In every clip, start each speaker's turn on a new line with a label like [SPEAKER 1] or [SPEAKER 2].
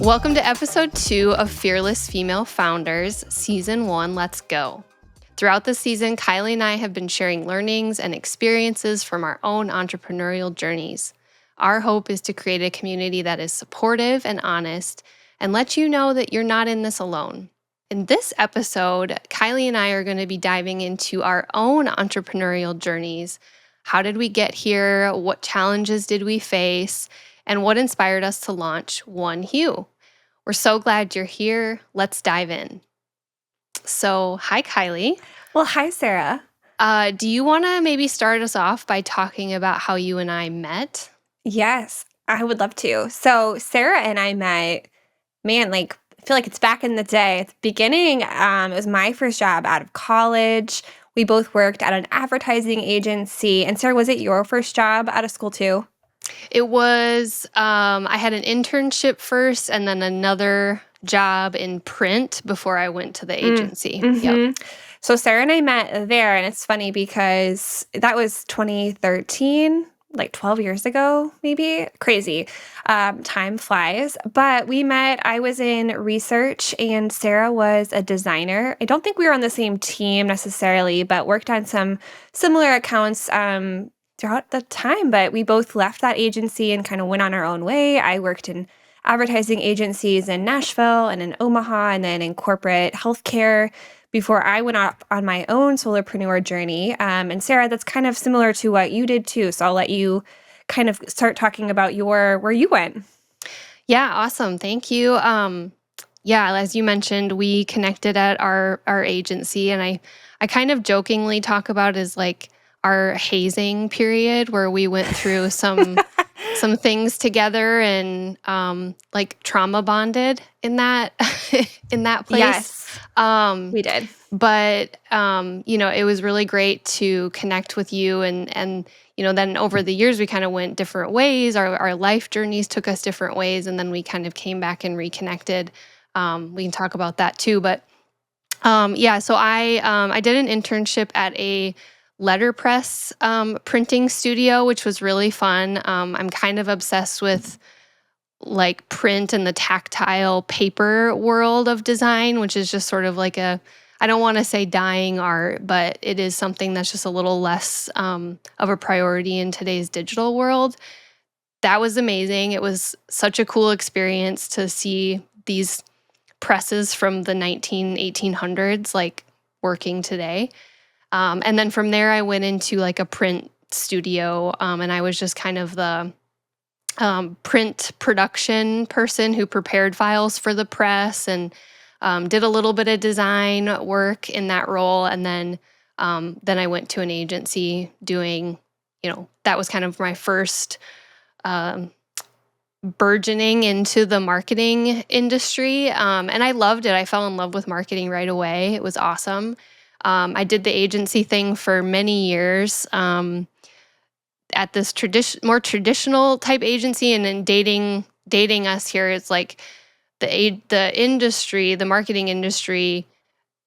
[SPEAKER 1] Welcome to episode 2 of Fearless Female Founders, season 1, Let's Go. Throughout this season, Kilee and I have been sharing learnings and experiences from our own entrepreneurial journeys. Our hope is to create a community that is supportive and honest and let you know that you're not in this alone. In this episode, Kilee and I are going to be diving into our own entrepreneurial journeys. How did we get here? What challenges did we face? And what inspired us to launch One Hue? We're so glad you're here. Let's dive in. So, hi, Kilee.
[SPEAKER 2] Well, hi, Sarah.
[SPEAKER 1] Do you want to maybe start us off by talking about how you and I met?
[SPEAKER 2] Yes, I would love to. So Sarah and I met, I feel like it's back in the day. At the beginning, it was my first job out of college. We both worked at an advertising agency. And Sarah, was it your first job out of school too?
[SPEAKER 1] It was, I had an internship first and then another job in print before I went to the agency. Yep.
[SPEAKER 2] So Sarah and I met there, and it's funny because that was 2013, like 12 years ago, maybe. Crazy. Time flies. But we met, I was in research, and Sarah was a designer. I don't think we were on the same team necessarily, but worked on some similar accounts throughout the time. But we both left that agency and kind of went on our own way. I worked in advertising agencies in Nashville and in Omaha, and then in corporate healthcare before I went off on my own solopreneur journey. And Sarah, that's kind of similar to what you did too. So I'll let you kind of start talking about where you went.
[SPEAKER 1] Yeah, awesome. Thank you. As you mentioned, we connected at our agency, and I kind of jokingly talk about it as like our hazing period where we went through some things together and like trauma bonded in that in that place.
[SPEAKER 2] Yes, we did.
[SPEAKER 1] But it was really great to connect with you, and then over the years we kind of went different ways. Our life journeys took us different ways, and then we kind of came back and reconnected. We can talk about that too, but so I did an internship at a letterpress printing studio, which was really fun. I'm kind of obsessed with like print and the tactile paper world of design, which is just sort of like I don't want to say dying art, but it is something that's just a little less of a priority in today's digital world. That was amazing. It was such a cool experience to see these presses from the 1800s like working today. And then from there, I went into like a print studio, and I was just kind of the print production person who prepared files for the press and did a little bit of design work in that role. And then I went to an agency doing, that was kind of my first burgeoning into the marketing industry. And I loved it. I fell in love with marketing right away. It was awesome. I did the agency thing for many years at this more traditional type agency, and then dating us here, it's like the industry, the marketing industry.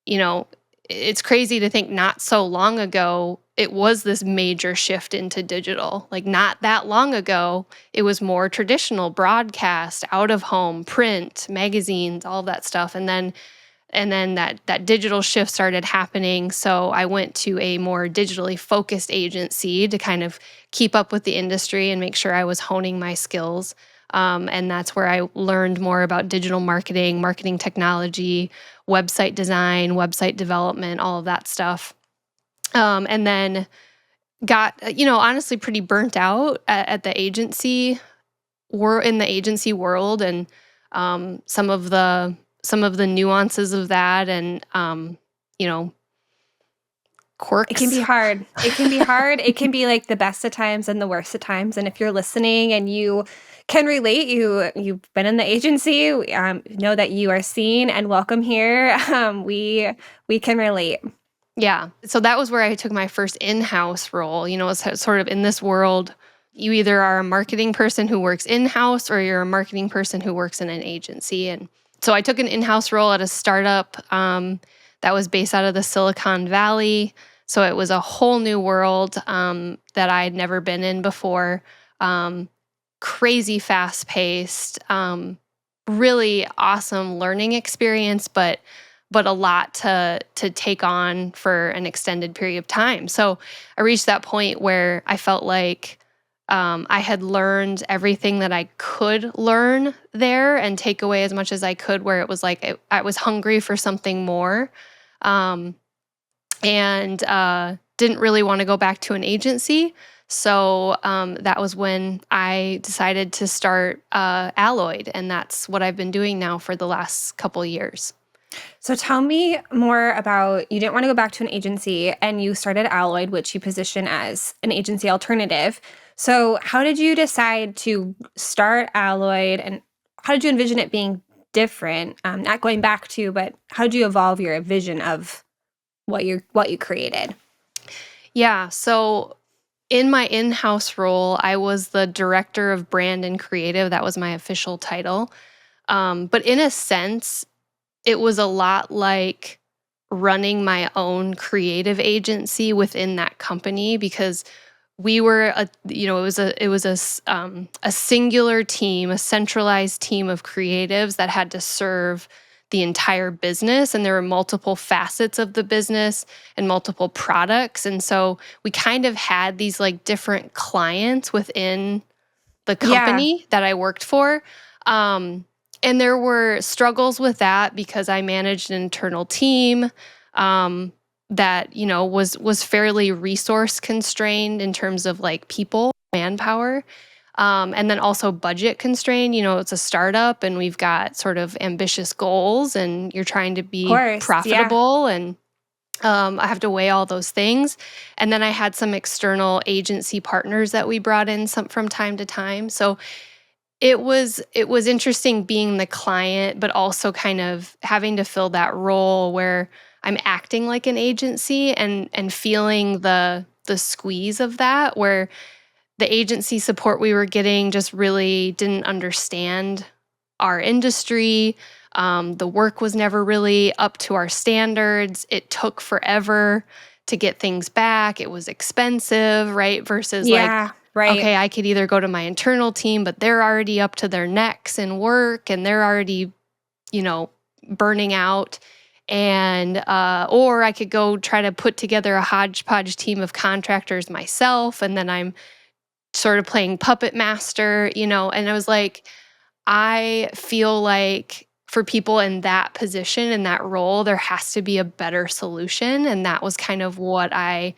[SPEAKER 1] It's crazy to think not so long ago it was this major shift into digital. Like not that long ago, it was more traditional broadcast, out of home, print, magazines, all of that stuff, and then that digital shift started happening. So I went to a more digitally focused agency to kind of keep up with the industry and make sure I was honing my skills. And that's where I learned more about digital marketing, marketing technology, website design, website development, all of that stuff. And then got, honestly pretty burnt out at the agency or in the agency world, and some of the nuances of that and, quirks.
[SPEAKER 2] It can be hard. It can be like the best of times and the worst of times. And if you're listening and you can relate, you've been in the agency, know that you are seen and welcome here. We can relate.
[SPEAKER 1] Yeah. So that was where I took my first in-house role. It's sort of in this world, you either are a marketing person who works in-house or you're a marketing person who works in an agency. And so I took an in-house role at a startup that was based out of the Silicon Valley. So it was a whole new world that I had never been in before. Crazy fast-paced, really awesome learning experience, but a lot to take on for an extended period of time. So I reached that point where I felt like I had learned everything that I could learn there and take away as much as I could. Where it was like I was hungry for something more, um, and didn't really want to go back to an agency. So that was when I decided to start Alloyed, and that's what I've been doing now for the last couple years.
[SPEAKER 2] So tell me more about you didn't want to go back to an agency and you started Alloyed, which you position as an agency alternative. So how did you decide to start Alloyed and how did you envision it being different? Not going back to, but how did you evolve your vision of what you created?
[SPEAKER 1] Yeah. So in my in-house role, I was the director of brand and creative. That was my official title. But in a sense, it was a lot like running my own creative agency within that company because we were a singular team, a centralized team of creatives that had to serve the entire business, and there were multiple facets of the business and multiple products, and so we kind of had these like different clients within the
[SPEAKER 2] Yeah,
[SPEAKER 1] company that I worked for. Um, and there were struggles with that because I managed an internal team um, that was fairly resource constrained in terms of like people, manpower, and then also budget constrained. It's a startup, and we've got sort of ambitious goals, and you're trying to
[SPEAKER 2] of
[SPEAKER 1] be
[SPEAKER 2] course. Yeah.
[SPEAKER 1] profitable and I have to weigh all those things. And then I had some external agency partners that we brought in some from time to time. So it was interesting being the client, but also kind of having to fill that role where I'm acting like an agency and feeling the squeeze of that, where the agency support we were getting just really didn't understand our industry. The work was never really up to our standards. It took forever to get things back. It was expensive, right? Versus like,
[SPEAKER 2] Yeah, right.
[SPEAKER 1] okay, I could either go to my internal team, but they're already up to their necks in work and they're already, you know, burning out. And, or I could go try to put together a hodgepodge team of contractors myself. And then I'm sort of playing puppet master, and I was like, I feel like for people in that position, in that role, there has to be a better solution. And that was kind of what I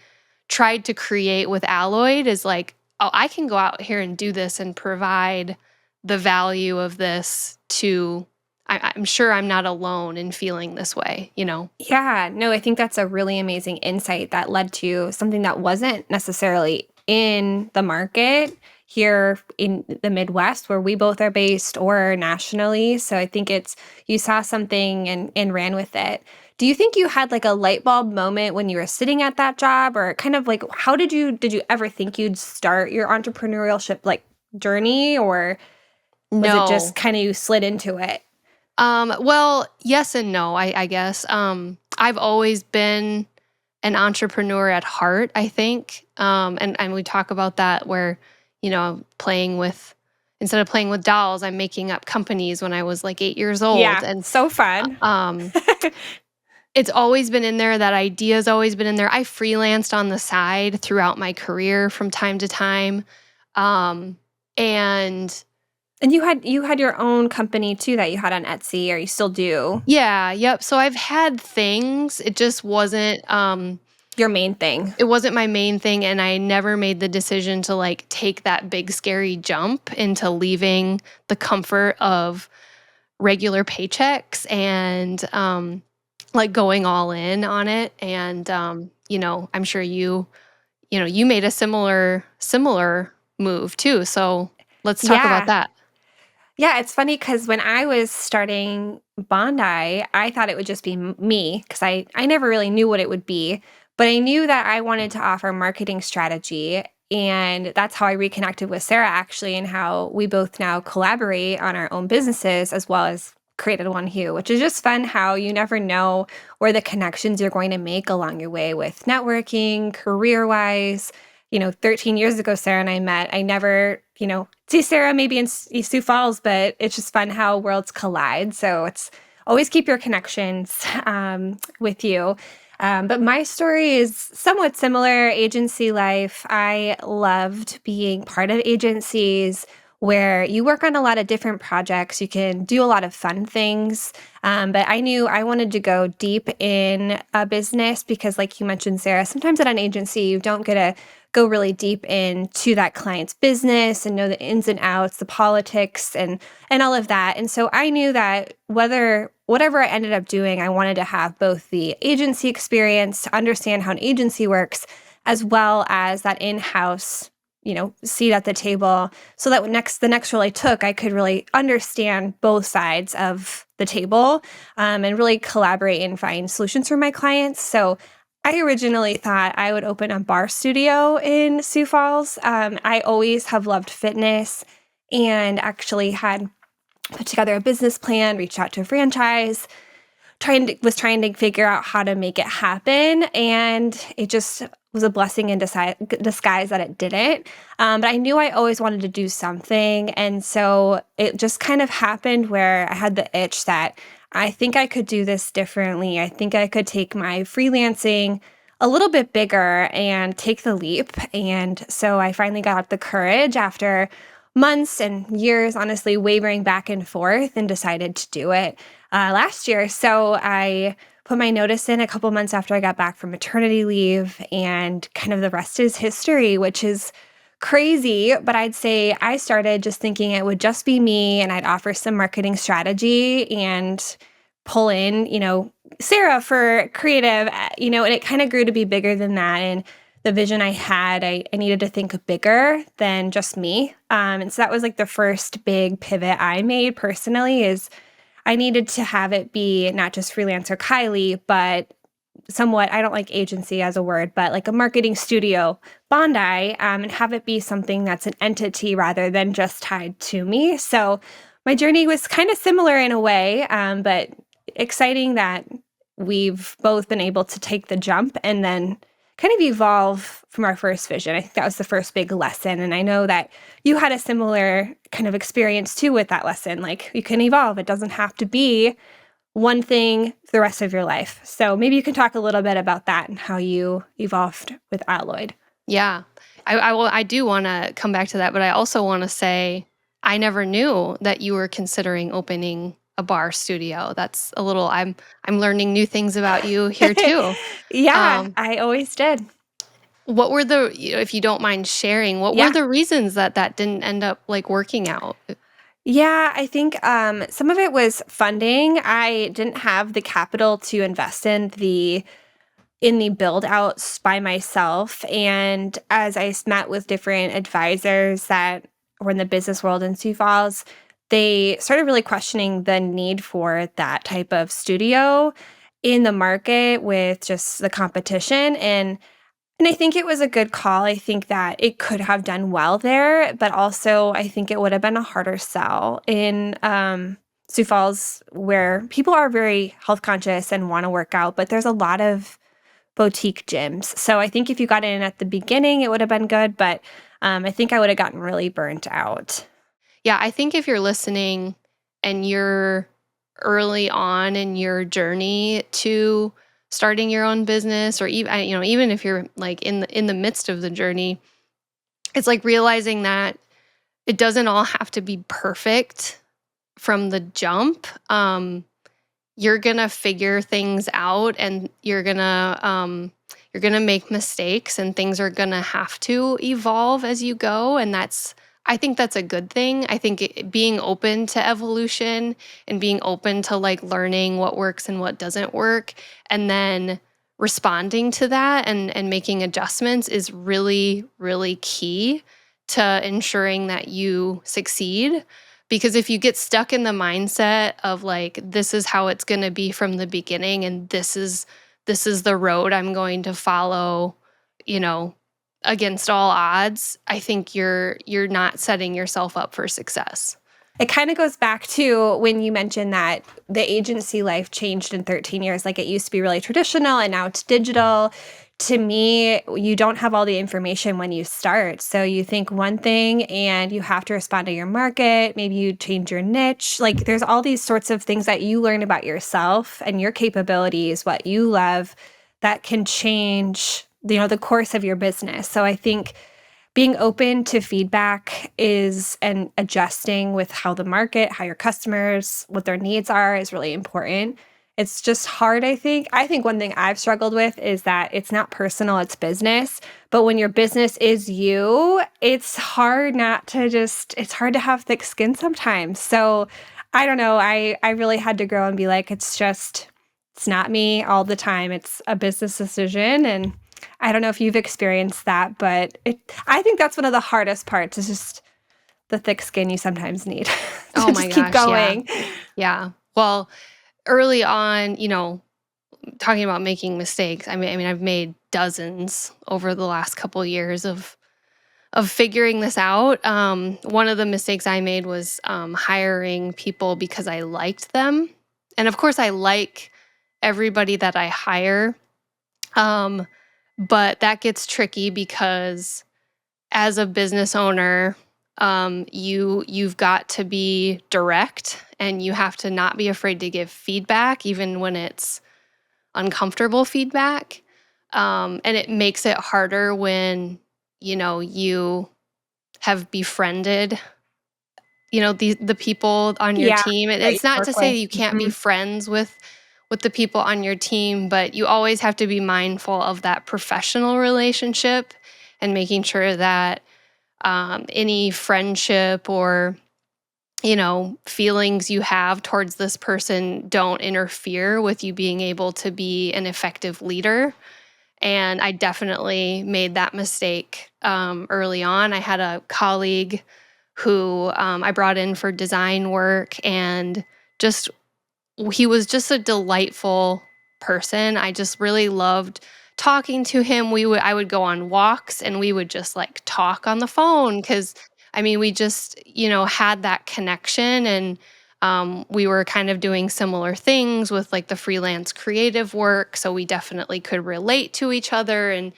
[SPEAKER 1] tried to create with Alloyed is like, oh, I can go out here and do this and provide the value of this to, I'm sure I'm not alone in feeling this way.
[SPEAKER 2] Yeah, no, I think that's a really amazing insight that led to something that wasn't necessarily in the market here in the Midwest where we both are based or nationally. So I think it's you saw something and ran with it. Do you think you had like a light bulb moment when you were sitting at that job or kind of like how did you ever think you'd start your entrepreneurship like journey or was it just
[SPEAKER 1] No.
[SPEAKER 2] kind of you slid into it?
[SPEAKER 1] Well, yes and no, I guess. I've always been an entrepreneur at heart, I think. And we talk about that where, playing with instead of playing with dolls, I'm making up companies when I was like 8 years old.
[SPEAKER 2] Yeah,
[SPEAKER 1] And
[SPEAKER 2] so fun.
[SPEAKER 1] um it's always been in there. That idea's always been in there. I freelanced on the side throughout my career from time to time. Um, and
[SPEAKER 2] And you had your own company too that you had on Etsy or you still do,
[SPEAKER 1] yeah, yep. So I've had things. It just
[SPEAKER 2] your main thing.
[SPEAKER 1] my main thing, and I never made the decision to like take that big scary jump into leaving the comfort of regular paychecks and like going all in on it. And I'm sure you made a similar move too. So let's talk about
[SPEAKER 2] Yeah.
[SPEAKER 1] that.
[SPEAKER 2] Yeah, it's funny because when I was starting Bondi, I thought it would just be me because I never really knew what it would be, but I knew that I wanted to offer marketing strategy. And that's how I reconnected with Sarah actually, and how we both now collaborate on our own businesses as well as created One Hue, which is just fun how you never know where the connections you're going to make along your way with networking, career wise. 13 years ago, Sarah and I met. I never, see Sarah maybe in Sioux Falls, but it's just fun how worlds collide. So it's always keep your connections with you. But my story is somewhat similar, agency life. I loved being part of agencies where you work on a lot of different projects. You can do a lot of fun things. But I knew I wanted to go deep in a business because, like you mentioned, Sarah, sometimes at an agency, you don't get to go really deep into that client's business and know the ins and outs, the politics and all of that. And so I knew that whatever I ended up doing, I wanted to have both the agency experience to understand how an agency works, as well as that in-house, seat at the table, so that the next role I took, I could really understand both sides of the table, and really collaborate and find solutions for my clients. So I originally thought I would open a bar studio in Sioux Falls. I always have loved fitness and actually had put together a business plan, reached out to a franchise, was trying to figure out how to make it happen, and it just was a blessing in disguise that it didn't. But I knew I always wanted to do something, and so it just kind of happened where I had the itch that I think I could do this differently. I think I could take my freelancing a little bit bigger and take the leap. And so I finally got up the courage after months and years, honestly, wavering back and forth, and decided to do it last year. So I put my notice in a couple months after I got back from maternity leave, and kind of the rest is history, which is crazy. But I'd say I started just thinking it would just be me, and I'd offer some marketing strategy and pull in, Sarah for creative, and it kind of grew to be bigger than that. And the vision I had, I needed to think bigger than just me. And so that was like the first big pivot I made personally, is I needed to have it be not just freelancer Kilee, but somewhat, I don't like agency as a word, but like a marketing studio, Bondi, and have it be something that's an entity rather than just tied to me. So my journey was kind of similar in a way, but exciting that we've both been able to take the jump and then kind of evolve from our first vision. I think that was the first big lesson. And I know that you had a similar kind of experience too with that lesson. Like, you can evolve. It doesn't have to be one thing for the rest of your life. So maybe you can talk a little bit about that and how you evolved with Alloyd.
[SPEAKER 1] Yeah. I do want to come back to that, but I also want to say I never knew that you were considering opening a bar studio. That's a little, I'm learning new things about you here too.
[SPEAKER 2] Yeah,
[SPEAKER 1] Um,
[SPEAKER 2] I always did.
[SPEAKER 1] what were if you don't mind sharing, what were
[SPEAKER 2] Yeah.
[SPEAKER 1] the reasons that didn't end up like working out?
[SPEAKER 2] Yeah, I think some of it was funding. I didn't have the capital to invest in the build outs by myself. And as met with different advisors that were in the business world in Sioux Falls, they started really questioning the need for that type of studio in the market with just the competition. And I think it was a good call. I think that it could have done well there, but also I think it would have been a harder sell in Sioux Falls, where people are very health conscious and want to work out, but there's a lot of boutique gyms. So I think if you got in at the beginning, it would have been good, but I think I would have gotten really burnt out.
[SPEAKER 1] Yeah, I think if you're listening and you're early on in your journey to starting your own business, or even even if you're like in the midst of the journey, it's like realizing that it doesn't all have to be perfect from the jump. You're gonna figure things out, and you're gonna make mistakes, and things are gonna have to evolve as you go, and I think that's a good thing. I think being open to evolution and being open to like learning what works and what doesn't work, and then responding to that and making adjustments is really, really key to ensuring that you succeed. Because if you get stuck in the mindset of like, this is how it's going to be from the beginning, and this is the road I'm going to follow, you know, against all odds, I think you're not setting yourself up for success.
[SPEAKER 2] It kind of goes back to when you mentioned that the agency life changed in 13 years. Like it used to be really traditional and now it's digital. To me, you don't have all the information when you start. So you think one thing and you have to respond to your market. Maybe you change your niche. Like there's all these sorts of things that you learn about yourself and your capabilities, what you love, that can change, the course of your business. So I think being open to feedback is and adjusting with how the market, how your customers, what their needs are is really important. It's just hard, I think. I think one thing I've struggled with is that it's not personal, it's business. But when your business is you, it's hard not to it's hard to have thick skin sometimes. So I don't know. I really had to grow and be like, it's not me all the time. It's a business decision. And I don't know if you've experienced that, but I think that's one of the hardest parts is just the thick skin you sometimes need
[SPEAKER 1] Oh
[SPEAKER 2] to
[SPEAKER 1] my
[SPEAKER 2] just keep
[SPEAKER 1] gosh, yeah.
[SPEAKER 2] going.
[SPEAKER 1] Yeah. Well, early on, talking about making mistakes, I mean, I've made dozens over the last couple years of figuring this out. One of the mistakes I made was hiring people because I liked them, and of course, I like everybody that I hire. Um, but that gets tricky because as a business owner, you've got to be direct, and you have to not be afraid to give feedback, even when it's uncomfortable feedback. And it makes it harder when you have befriended the people on your
[SPEAKER 2] Yeah,
[SPEAKER 1] team. And
[SPEAKER 2] that you
[SPEAKER 1] it's not to
[SPEAKER 2] work
[SPEAKER 1] say
[SPEAKER 2] with.
[SPEAKER 1] you can't be
[SPEAKER 2] Mhm.
[SPEAKER 1] friends with the people on your team, but you always have to be mindful of that professional relationship and making sure that any friendship or feelings you have towards this person don't interfere with you being able to be an effective leader. And I definitely made that mistake early on. I had a colleague who I brought in for design work, and just he was just a delightful person. I just really loved talking to him. I would go on walks and we would just like talk on the phone cuz I mean, we just, had that connection, and we were kind of doing similar things with like the freelance creative work, so we definitely could relate to each other and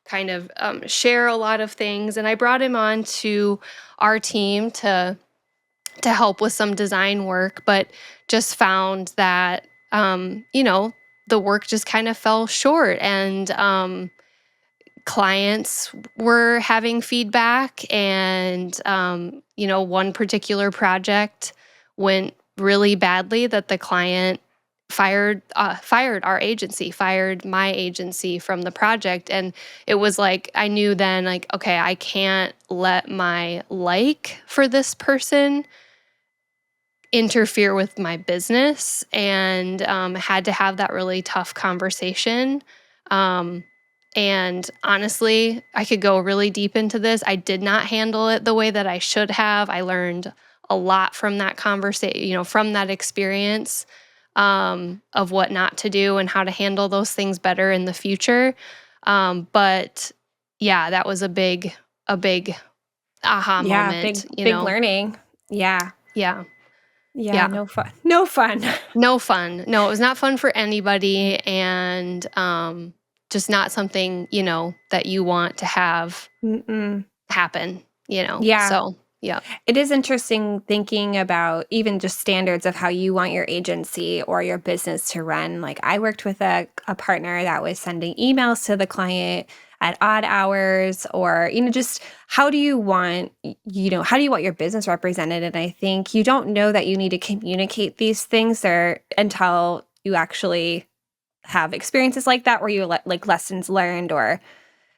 [SPEAKER 1] kind of share a lot of things. And I brought him on to our team to help with some design work, but just found that, the work just kind of fell short, and clients were having feedback. And, one particular project went really badly that the client fired our agency, fired my agency from the project. And it was like, I knew then, like, okay, I can't let my like for this person interfere with my business, and had to have that really tough conversation. Um, and honestly, I could go really deep into this. I did not handle it the way that I should have. I learned a lot from that conversation, from that experience, of what not to do and how to handle those things better in the future. But yeah, that was a big aha
[SPEAKER 2] Yeah,
[SPEAKER 1] moment.
[SPEAKER 2] big learning. Yeah.
[SPEAKER 1] Yeah,
[SPEAKER 2] Yeah,
[SPEAKER 1] yeah.
[SPEAKER 2] no fun. No fun.
[SPEAKER 1] No fun. No, it was not fun for anybody, and just not something, that you want to have
[SPEAKER 2] Mm-mm.
[SPEAKER 1] happen.
[SPEAKER 2] Yeah.
[SPEAKER 1] So, yeah.
[SPEAKER 2] It is interesting thinking about even just standards of how you want your agency or your business to run. Like I worked with a partner that was sending emails to the client at odd hours, or, just how do you want, how do you want your business represented? And I think you don't know that you need to communicate these things there until you actually have experiences like that where you like lessons learned or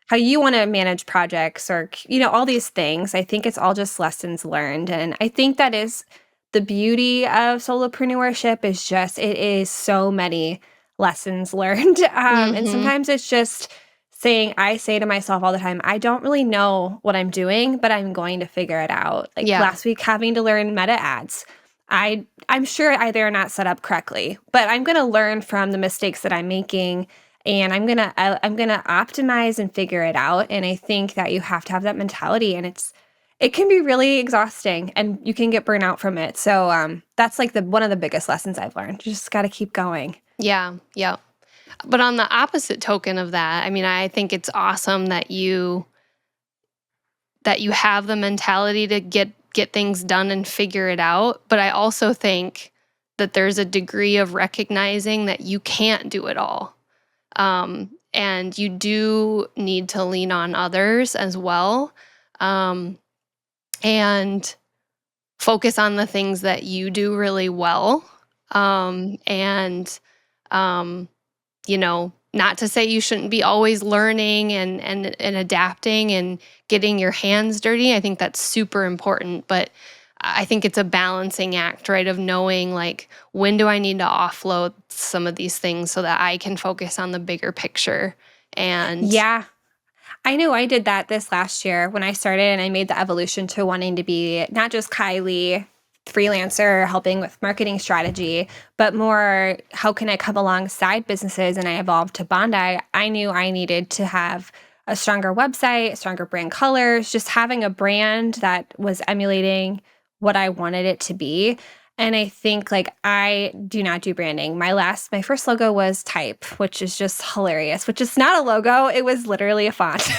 [SPEAKER 2] how you wanna manage projects or, all these things. I think it's all just lessons learned, and I think that is the beauty of solopreneurship is just it is so many lessons learned, and
[SPEAKER 1] Mhm.
[SPEAKER 2] sometimes it's just I say to myself all the time, "I don't really know what I'm doing, but I'm going to figure it out." Like,
[SPEAKER 1] Yeah.
[SPEAKER 2] last week having to learn meta ads. I'm sure they're not set up correctly, but I'm gonna learn from the mistakes that I'm making and I'm gonna optimize and figure it out. And I think that you have to have that mentality, and It can be really exhausting and you can get burnout from it. So, that's like one of the biggest lessons I've learned. You just got to keep going.
[SPEAKER 1] Yeah, yeah. But on the opposite token of that, I mean, I think it's awesome that you have the mentality to get things done and figure it out, but I also think that there's a degree of recognizing that you can't do it all. And you do need to lean on others as well. Um, and focus on the things that you do really well. And um, not to say you shouldn't be always learning and adapting and getting your hands dirty. I think that's super important, but I think it's a balancing act, right? Of knowing like when do I need to offload some of these things so that I can focus on the bigger picture. And
[SPEAKER 2] Yeah. I know I did that this last year when I started and I made the evolution to wanting to be not just Kilee freelancer helping with marketing strategy, but more how can I come alongside businesses, and I evolved to Bondi. I knew I needed to have a stronger website, stronger brand colors, just having a brand that was emulating what I wanted it to be. And I think like I do not do branding. My first logo was type, which is just hilarious, which is not a logo. It was literally a font.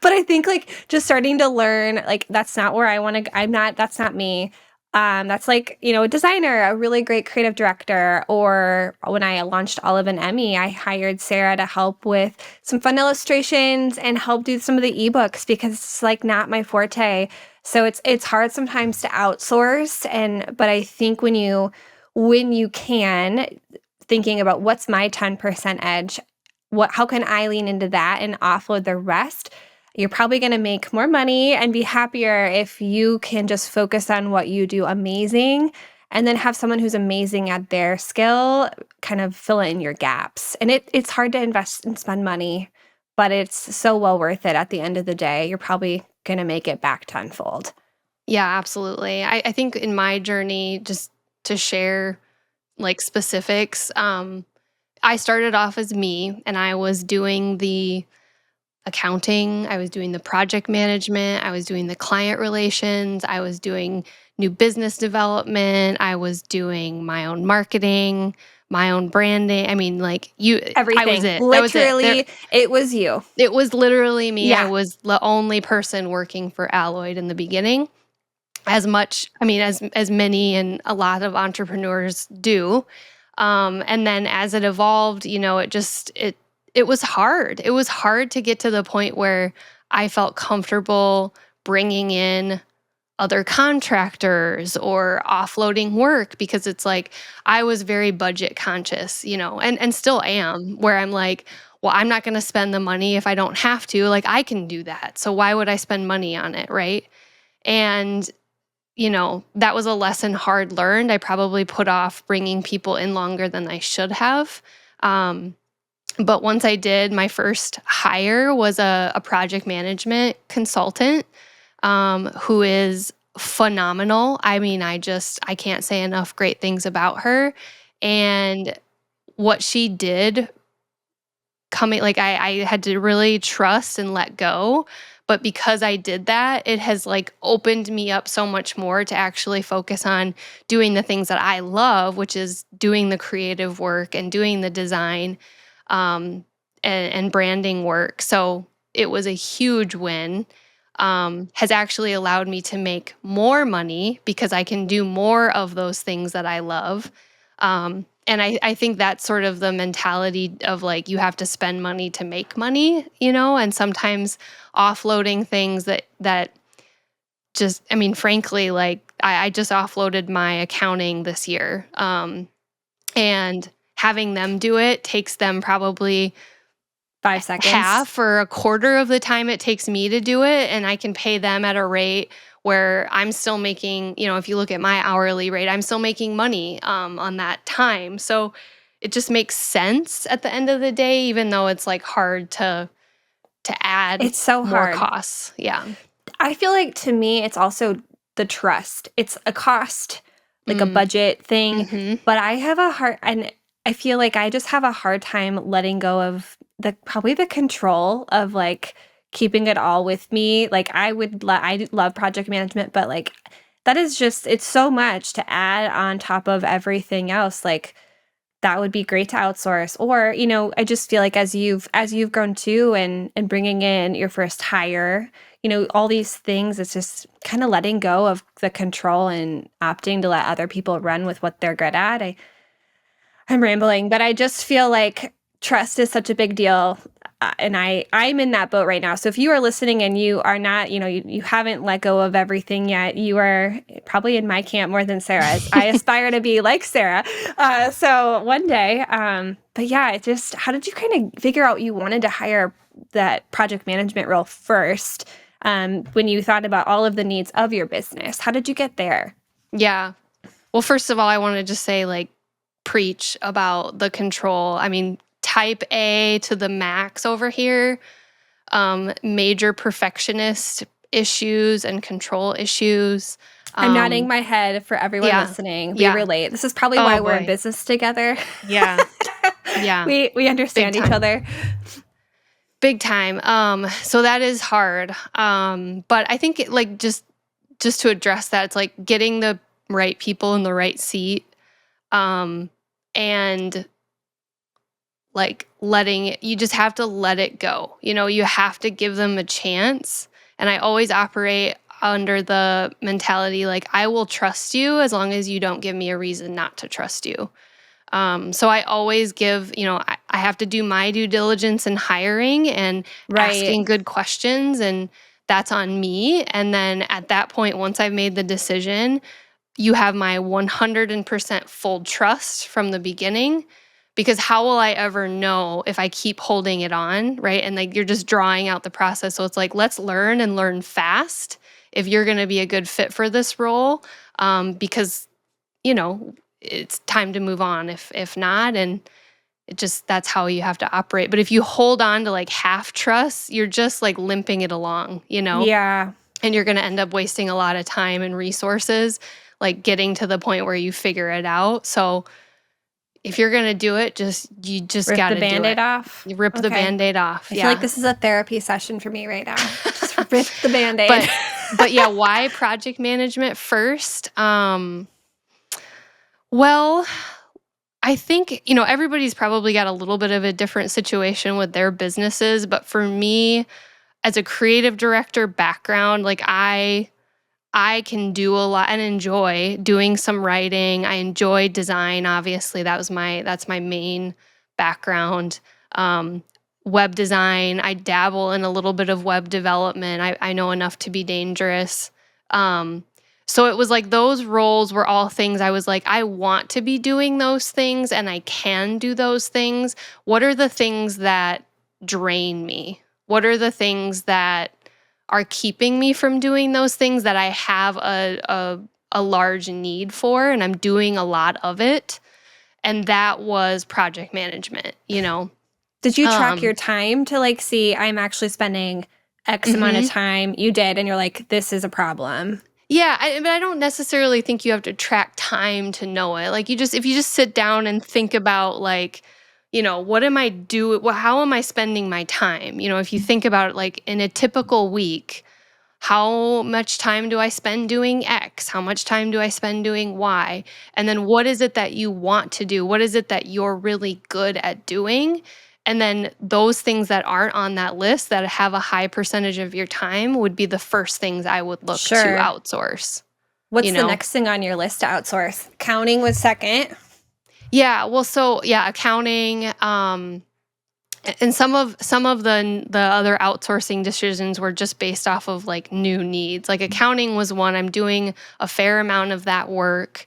[SPEAKER 2] But I think like just starting to learn like that's not where I want to that's not me. That's like, a designer, a really great creative director, or when I launched Olive and Emmy, I hired Sarah to help with some fun illustrations and help do some of the ebooks because it's like not my forte. So it's hard sometimes to outsource, but I think when you can, thinking about what's my 10% edge, how can I lean into that and offload the rest? You're probably going to make more money and be happier if you can just focus on what you do amazing and then have someone who's amazing at their skill kind of fill in your gaps. And it's hard to invest and spend money, but it's so well worth it at the end of the day. You're probably going to make it back tenfold.
[SPEAKER 1] yeah, absolutely. I think in my journey, just to share like specifics, I started off as me and I was doing the accounting, I was doing the project management, I was doing the client relations, I was doing new business development, I was doing my own marketing, my own branding. I mean, like I was
[SPEAKER 2] Everything.
[SPEAKER 1] it. That was it.
[SPEAKER 2] Literally, it was you.
[SPEAKER 1] It was literally me. I
[SPEAKER 2] Yeah.
[SPEAKER 1] was the only person working for Alloyd in the beginning. As much, I mean, as many and a lot of entrepreneurs do. And then as it evolved, it was hard. It was hard to get to the point where I felt comfortable bringing in other contractors or offloading work because it's like I was very budget conscious, and still am, where I'm like, well, I'm not going to spend the money if I don't have to. Like I can do that. So why would I spend money on it, right? And that was a lesson hard learned. I probably put off bringing people in longer than I should have. But once I did, my first hire was a project management consultant who is phenomenal. I mean, I can't say enough great things about her. And what she did coming, like I had to really trust and let go. But because I did that, it has like opened me up so much more to actually focus on doing the things that I love, which is doing the creative work and doing the design and branding work. So it was a huge win. Has actually allowed me to make more money because I can do more of those things that I love. And I think that's sort of the mentality of like you have to spend money to make money, and sometimes offloading things that just, I mean, frankly, like I just offloaded my accounting this year. And having them do it takes them probably
[SPEAKER 2] 5 seconds.
[SPEAKER 1] half or a quarter of the time it takes me to do it, and I can pay them at a rate where I'm still making, if you look at my hourly rate, I'm still making money on that time. So it just makes sense at the end of the day, even though it's like hard to add
[SPEAKER 2] It's so
[SPEAKER 1] more
[SPEAKER 2] hard.
[SPEAKER 1] costs. Yeah.
[SPEAKER 2] I feel like to me, it's also the trust. It's a cost, like a
[SPEAKER 1] Mm.
[SPEAKER 2] budget thing,
[SPEAKER 1] Mm-hmm.
[SPEAKER 2] but and I feel like I just have a hard time letting go of probably the control of like keeping it all with me. Like, I love project management, but, like, that is just it's so much to add on top of everything else, like, that would be great to outsource. Or, I just feel like as you've grown too and bringing in your first hire, all these things, it's just kinda letting go of the control and opting to let other people run with what they're good at. I'm rambling, but I just feel like trust is such a big deal, and I'm in that boat right now. So if you are listening and you are not, you haven't let go of everything yet, you are probably in my camp more than Sarah's. I aspire to be like Sarah. So one day, but yeah, it just how did you kind of figure out you wanted to hire that project management role first? When you thought about all of the needs of your business, how did you get there?
[SPEAKER 1] Yeah. Well, first of all, I want to just say, like, preach about the control. I mean, type A to the max over here. Major perfectionist issues and control issues.
[SPEAKER 2] I'm nodding
[SPEAKER 1] Um,
[SPEAKER 2] my head for everyone
[SPEAKER 1] yeah.
[SPEAKER 2] listening. We
[SPEAKER 1] Yeah.
[SPEAKER 2] relate. This is probably
[SPEAKER 1] Oh
[SPEAKER 2] why we're in
[SPEAKER 1] boy.
[SPEAKER 2] business together.
[SPEAKER 1] Yeah. Yeah.
[SPEAKER 2] We
[SPEAKER 1] Big
[SPEAKER 2] understand each
[SPEAKER 1] time.
[SPEAKER 2] other.
[SPEAKER 1] Big time. So that is hard. But I think like just to address that, it's like getting the right people in the right seat. And like you just have to let it go. You have to give them a chance. And I always operate under the mentality like, I will trust you as long as you don't give me a reason not to trust you. So I always give, I have to do my due diligence in hiring and
[SPEAKER 2] Right.
[SPEAKER 1] asking good questions, and that's on me. And then at that point, once I've made the decision, you have my 100% full trust from the beginning, because how will I ever know if I keep holding it on, right? And like you're just drawing out the process. So it's like, let's learn and learn fast if you're going to be a good fit for this role, because it's time to move on if not. And that's how you have to operate. But if you hold on to like half trust, you're just like limping it along.
[SPEAKER 2] Yeah.
[SPEAKER 1] And you're going to end up wasting a lot of time and resources, like getting to the point where you figure it out. So if you're going to do it, you just
[SPEAKER 2] Rip
[SPEAKER 1] got
[SPEAKER 2] the
[SPEAKER 1] to do
[SPEAKER 2] Band-Aid
[SPEAKER 1] it.
[SPEAKER 2] off.
[SPEAKER 1] You rip the
[SPEAKER 2] Okay.
[SPEAKER 1] Band-Aid off.
[SPEAKER 2] I feel like
[SPEAKER 1] Yeah.
[SPEAKER 2] this is a therapy session for me right now. Just rip the Band-Aid.
[SPEAKER 1] but yeah, why project management first? Well, I think, everybody's probably got a little bit of a different situation with their businesses, but for me, as a creative director background, like I can do a lot and enjoy doing some writing. I enjoy design, obviously. That's my main background. Um, Web design, I dabble in a little bit of web development. I know enough to be dangerous. Um, so it was like those roles were all things I was like, I want to be doing those things and I can do those things. What are the things that drain me? What are the things that are keeping me from doing those things that I have a large need for, and I'm doing a lot of it? And that was project management.
[SPEAKER 2] Did you track
[SPEAKER 1] Um,
[SPEAKER 2] your time to like see I'm actually spending X amount of
[SPEAKER 1] mhm.
[SPEAKER 2] time? You did, and you're like, this is a problem.
[SPEAKER 1] Yeah, but I don't necessarily think you have to track time to know it. Like if you just sit down and think about like, what am I doing? How am I spending my time? If you think about it, like in a typical week, how much time do I spend doing X? How much time do I spend doing Y? And then what is it that you want to do? What is it that you're really good at doing? And then those things that aren't on that list that have a high percentage of your time would be the first things I would look to
[SPEAKER 2] Sure.
[SPEAKER 1] outsource, you
[SPEAKER 2] What's the
[SPEAKER 1] know?
[SPEAKER 2] next thing on your list to outsource? Counting was second.
[SPEAKER 1] Yeah, well, so yeah, accounting, and some of the other outsourcing decisions were just based off of like new needs. Like accounting was one. I'm doing a fair amount of that work.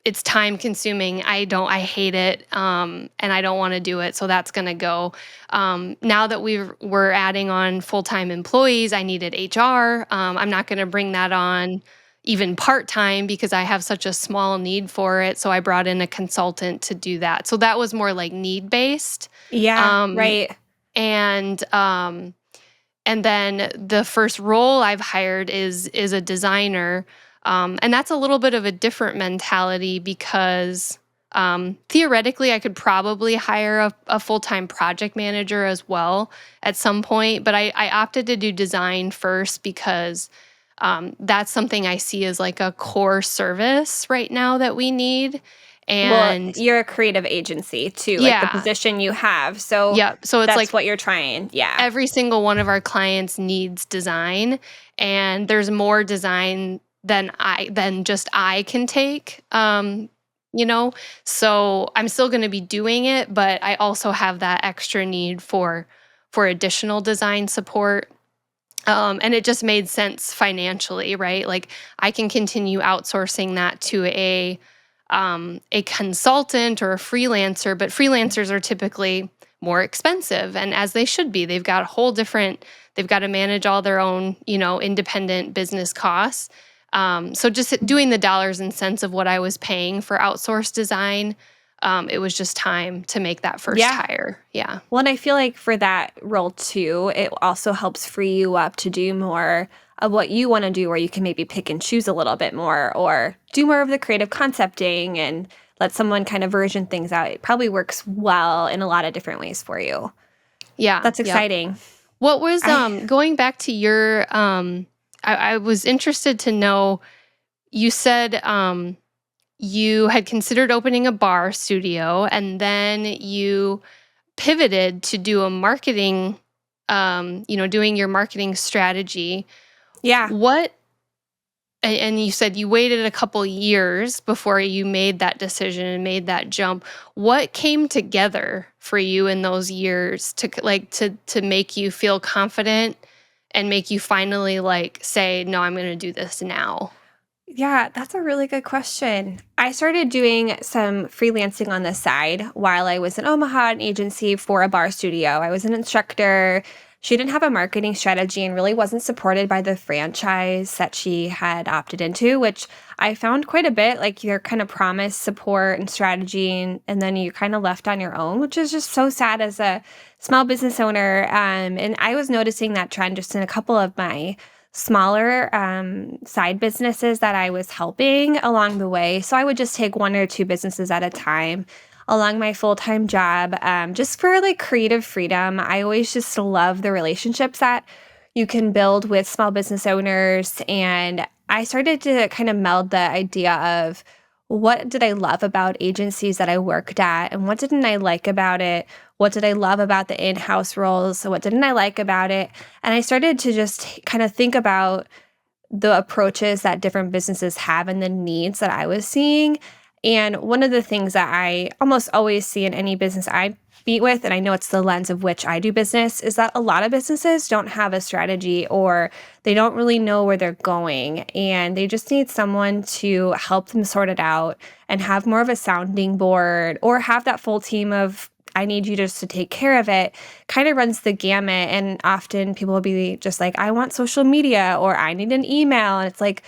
[SPEAKER 1] It's time consuming. I hate it. And I don't want to do it. So that's going to go. Now that we're adding on full-time employees, I needed HR. I'm not going to bring that on even part-time because I have such a small need for it. So I brought in a consultant to do that. So that was more like need-based.
[SPEAKER 2] Yeah,
[SPEAKER 1] Um,
[SPEAKER 2] right.
[SPEAKER 1] and then the first role I've hired is a designer. And that's a little bit of a different mentality because Theoretically, I could probably hire a full-time project manager as well at some point, but I opted to do design first because that's something I see as like a core service right now that we need.
[SPEAKER 2] Well,
[SPEAKER 1] And
[SPEAKER 2] you're a creative agency too, like the
[SPEAKER 1] yeah,
[SPEAKER 2] position you have. So
[SPEAKER 1] yeah. So it's
[SPEAKER 2] that's
[SPEAKER 1] like
[SPEAKER 2] what you're trying. Yeah.
[SPEAKER 1] every single one of our clients needs design, and there's more design than just I can take. You know, so I'm still going to be doing it, but I also have that extra need for additional design support. And it just made sense financially, right? Like I can continue outsourcing that to a consultant or a freelancer, but freelancers are typically more expensive, and as they should be. They've got a whole different. They've got to manage all their own, independent business costs. So just doing the dollars and cents of what I was paying for outsourced design, it was just time to make that first
[SPEAKER 2] Yeah.
[SPEAKER 1] hire. Yeah.
[SPEAKER 2] Well, and I feel like for that role too, it also helps free you up to do more of what you want to do, where you can maybe pick and choose a little bit more or do more of the creative concepting and let someone kind of version things out. It probably works well in a lot of different ways for you.
[SPEAKER 1] Yeah.
[SPEAKER 2] That's
[SPEAKER 1] Yep.
[SPEAKER 2] exciting.
[SPEAKER 1] What was
[SPEAKER 2] I
[SPEAKER 1] going back to your I was interested to know, you said you had considered opening a bar studio and then you pivoted to do a marketing, doing your marketing strategy.
[SPEAKER 2] Yeah.
[SPEAKER 1] What and you said you waited a couple years before you made that decision and made that jump. What came together for you in those years to make you feel confident and make you finally like say, "No, I'm going to do this now"?
[SPEAKER 2] Yeah, that's a really good question. I started doing some freelancing on the side while I was in Omaha, an agency for a bar studio. I was an instructor. She didn't have a marketing strategy and really wasn't supported by the franchise that she had opted into, which I found quite a bit. Like you're kind of promised support and strategy, and then you're kind of left on your own, which is just so sad as a small business owner. And I was noticing that trend just in a couple of my smaller side businesses that I was helping along the way. So I would just take one or two businesses at a time along my full-time job, just for like creative freedom. I always just love the relationships that you can build with small business owners. And I started to kind of meld the idea of what did I love about agencies that I worked at and what didn't I like about it? What did I love about the in-house roles? So what didn't I like about it? And I started to just kind of think about the approaches that different businesses have and the needs that I was seeing. And one of the things that I almost always see in any business I meet with, and I know it's the lens of which I do business, is that a lot of businesses don't have a strategy or they don't really know where they're going. And they just need someone to help them sort it out and have more of a sounding board or have that full team of I need you just to take care of it, kind of runs the gamut. And often people will be just like, I want social media or I need an email. And it's like,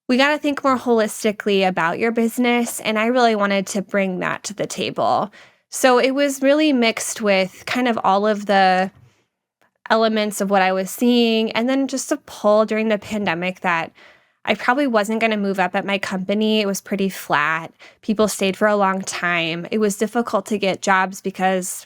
[SPEAKER 2] we got to think more holistically about your business. And I really wanted to bring that to the table. So it was really mixed with kind of all of the elements of what I was seeing. And then just a pull during the pandemic that I probably wasn't going to move up at my company. It was pretty flat. People stayed for a long time. It was difficult to get jobs because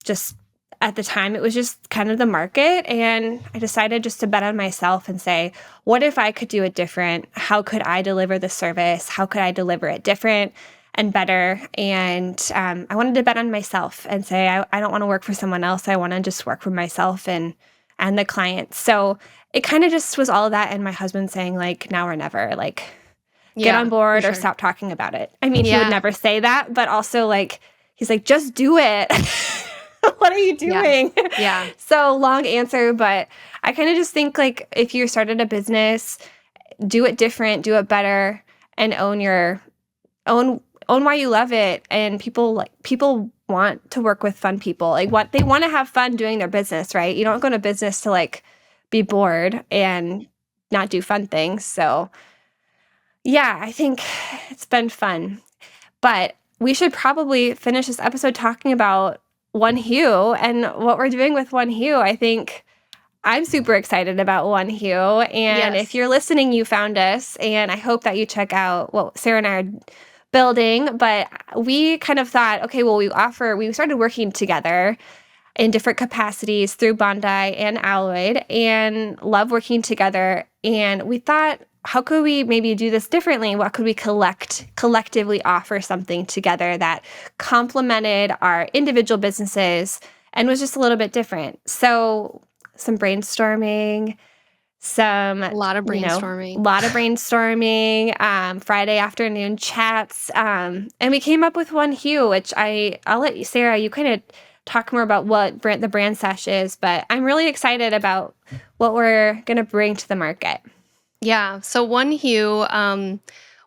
[SPEAKER 2] just at the time, it was just kind of the market. And I decided just to bet on myself and say, what if I could do it different? How could I deliver the service? How could I deliver it different and better? And I wanted to bet on myself and say, I don't want to work for someone else. I want to just work for myself and the client. So it kind of just was all of that. And my husband saying like, now or never, like get on
[SPEAKER 1] Yeah, for
[SPEAKER 2] board or
[SPEAKER 1] sure.
[SPEAKER 2] stop talking about it. I mean, he would
[SPEAKER 1] Yeah.
[SPEAKER 2] never say that, but also like, he's like, just do it. What are you
[SPEAKER 1] Yeah.
[SPEAKER 2] doing?
[SPEAKER 1] Yeah.
[SPEAKER 2] So long answer, but I kind of just think like if you started a business, do it different, do it better, and own own why you love it. And people want to work with fun people. Like what they want to have fun doing their business, right? You don't go to business to like be bored and not do fun things. So yeah, I think it's been fun. But we should probably finish this episode talking about One Hue and what we're doing with One Hue. I think I'm super excited about One Hue. And if
[SPEAKER 1] Yes.
[SPEAKER 2] you're listening, you found us. And I hope that you check out what Sarah and I are building, but we kind of thought, okay, well, we started working together in different capacities through Bondi and Alloyd and love working together. And we thought, how could we maybe do this differently? What could we collectively offer something together that complemented our individual businesses and was just a little bit different? So some brainstorming, some,
[SPEAKER 1] A lot of
[SPEAKER 2] a
[SPEAKER 1] brainstorming.
[SPEAKER 2] lot of brainstorming, Friday afternoon chats, and we came up with one hue, which I'll let you, Sarah, you kind of talk more about what the brand sesh is, but I'm really excited about what we're going to bring to the market.
[SPEAKER 1] Yeah. So One Hue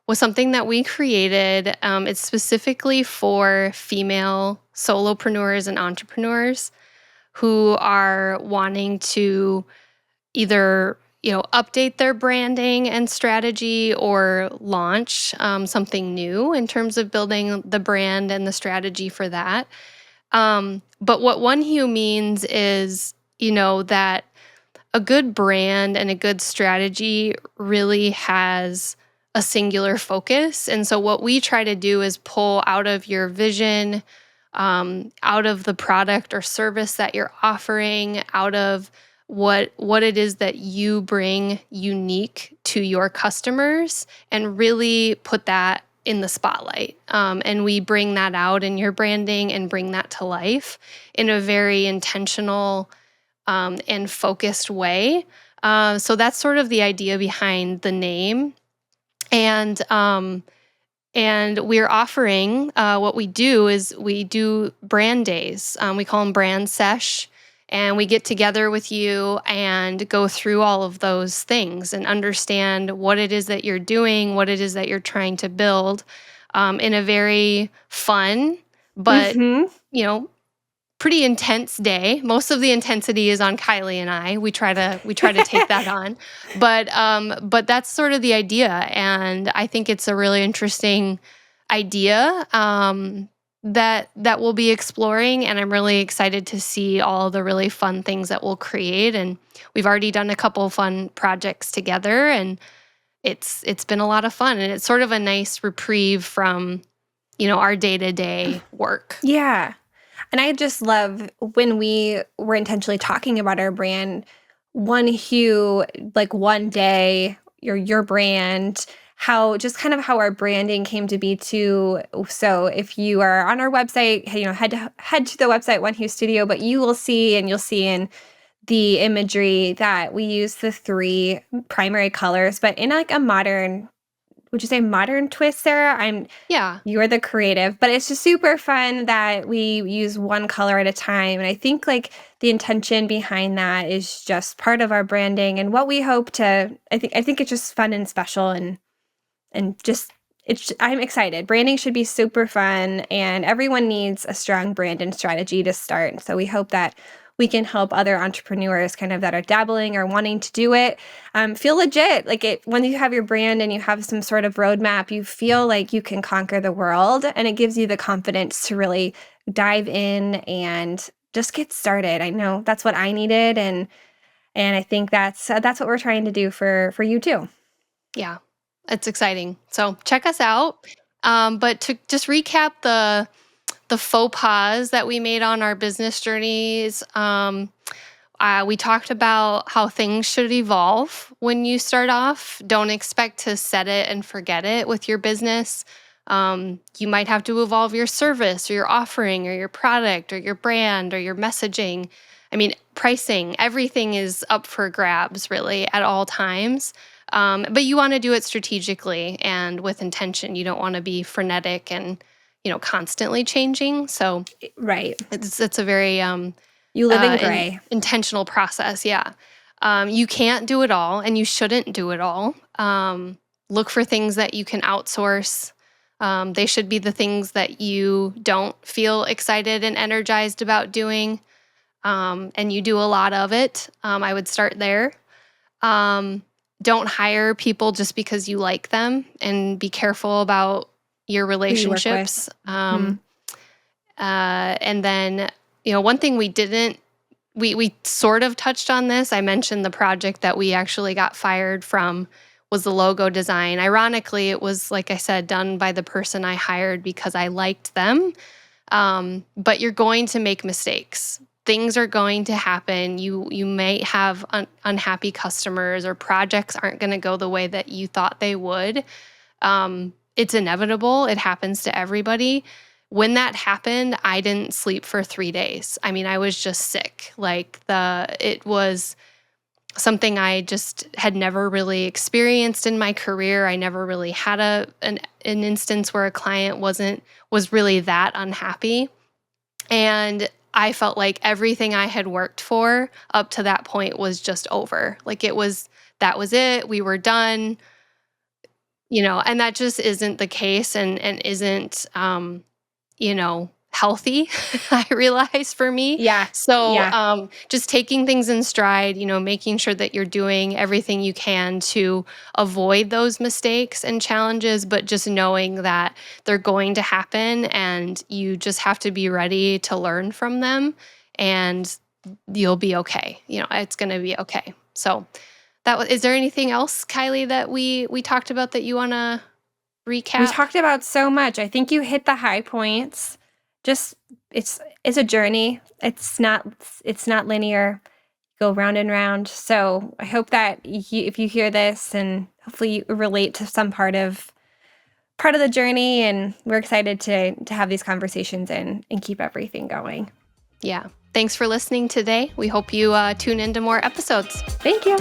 [SPEAKER 1] was something that we created. It's specifically for female solopreneurs and entrepreneurs who are wanting to either update their branding and strategy or launch something new in terms of building the brand and the strategy for that. But what One Hue means is, that a good brand and a good strategy really has a singular focus. And so what we try to do is pull out of your vision, out of the product or service that you're offering, out of what it is that you bring unique to your customers, and really put that in the spotlight. And we bring that out in your branding and bring that to life in a very intentional and focused way. So that's sort of the idea behind the name. And we're offering, what we do is we do brand days. We call them brand sesh. And we get together with you and go through all of those things and understand what it is that you're doing, what it is that you're trying to build, in a very fun, but,
[SPEAKER 2] Mm-hmm.
[SPEAKER 1] you know, pretty intense day. Most of the intensity is on Kilee and I. We try to take that on. But that's sort of the idea, and I think it's a really interesting idea that we'll be exploring, and I'm really excited to see all the really fun things that we'll create. And we've already done a couple fun projects together, and it's been a lot of fun, and it's sort of a nice reprieve from our day-to-day work.
[SPEAKER 2] Yeah. And I just love when we were intentionally talking about our brand, One Hue, like one day, your brand, how just kind of how our branding came to be too. So if you are on our website, head to the website One Hue Studio, but you'll see in the imagery that we use the 3 primary colors, but in like a modern, would you say modern twist, Sarah?
[SPEAKER 1] Yeah.
[SPEAKER 2] You're the creative, but it's just super fun that we use one color at a time. And I think like the intention behind that is just part of our branding and what we hope to. I think it's just fun and special, and just I'm excited. Branding should be super fun, and everyone needs a strong brand and strategy to start. So we hope that we can help other entrepreneurs kind of that are dabbling or wanting to do it, feel legit. Like when you have your brand and you have some sort of roadmap, you feel like you can conquer the world, and it gives you the confidence to really dive in and just get started. I know that's what I needed, and I think that's what we're trying to do for you too.
[SPEAKER 1] Yeah, it's exciting. So check us out. But to just recap the faux pas that we made on our business journeys, we talked about how things should evolve when you start off. Don't expect to set it and forget it with your business. You might have to evolve your service or your offering or your product or your brand or your messaging. I mean, pricing, everything is up for grabs really at all times. But you want to do it strategically and with intention. You don't want to be frenetic and constantly changing. So
[SPEAKER 2] Right.
[SPEAKER 1] it's a very
[SPEAKER 2] You live in gray.
[SPEAKER 1] intentional process. Yeah. You can't do it all, and you shouldn't do it all. Look for things that you can outsource. They should be the things that you don't feel excited and energized about doing, and you do a lot of it. I would start there. Don't hire people just because you like them, and be careful about your
[SPEAKER 2] Who you work with.
[SPEAKER 1] relationships.
[SPEAKER 2] Mhm.
[SPEAKER 1] And then, one thing we sort of touched on this. I mentioned the project that we actually got fired from. was the logo design. Ironically, it was, like I said, done by the person I hired because I liked them. But you're going to make mistakes. Things are going to happen. You may have unhappy customers, or projects aren't going to go the way that you thought they would. It's inevitable. It happens to everybody. When that happened, I didn't sleep for 3 days. I mean, I was just sick. It was something I just had never really experienced in my career. I never really had an instance where a client was really that unhappy. And I felt like everything I had worked for up to that point was just over. That was it. We were done, and that just isn't the case, and isn't, healthy, I realize, for me.
[SPEAKER 2] Yeah.
[SPEAKER 1] So,
[SPEAKER 2] Yeah.
[SPEAKER 1] just taking things in stride, making sure that you're doing everything you can to avoid those mistakes and challenges, but just knowing that they're going to happen, and you just have to be ready to learn from them, and you'll be okay. It's going to be okay. So, is there anything else, Kylie, that we talked about that you want to
[SPEAKER 2] We
[SPEAKER 1] recap?
[SPEAKER 2] talked about so much. I think you hit the high points. Just it's a journey. It's not linear. Go round and round. So I hope that if you hear this, and hopefully you relate to some part of the journey, and we're excited to have these conversations and keep everything going.
[SPEAKER 1] Yeah. Thanks for listening today. We hope you tune into more episodes.
[SPEAKER 2] Thank you.